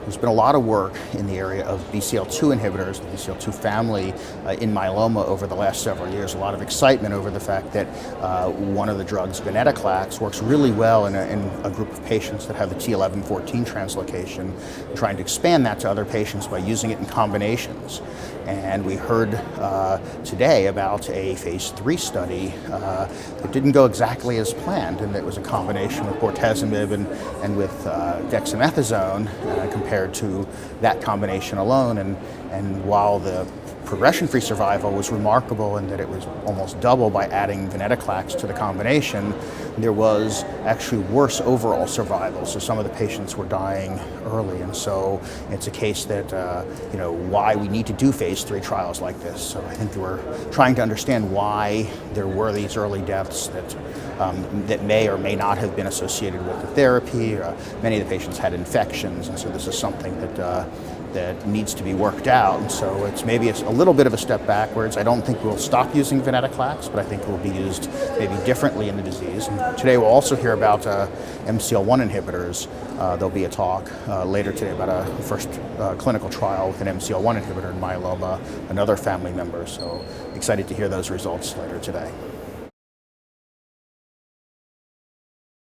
There's been a lot of work in the area of BCL2 inhibitors, the BCL2 family in myeloma over the last several years. A lot of excitement over the fact that one of the drugs, Venetoclax, works really well in a group of patients that have the T1114 translocation, trying to expand that to other patients by using it in combinations. And we heard today about a phase 3 study that didn't go exactly as planned, and it was a combination with bortezomib and with dexamethasone compared to that combination alone. And while the progression-free survival was remarkable in that it was almost double by adding Venetoclax to the combination, there was actually worse overall survival. So some of the patients were dying early, and so it's a case that why we need to do phase 3 trials like this. So I think we're trying to understand why there were these early deaths that may or may not have been associated with the therapy. Many of the patients had infections, and so this is something that needs to be worked out. And so it's maybe a little bit of a step backwards. I don't think we'll stop using Venetoclax, but I think it will be used maybe differently in the disease. And today we'll also hear about MCL1 inhibitors. There'll be a talk later today about a first clinical trial with an MCL1 inhibitor in myeloma, another family member. So excited to hear those results later today.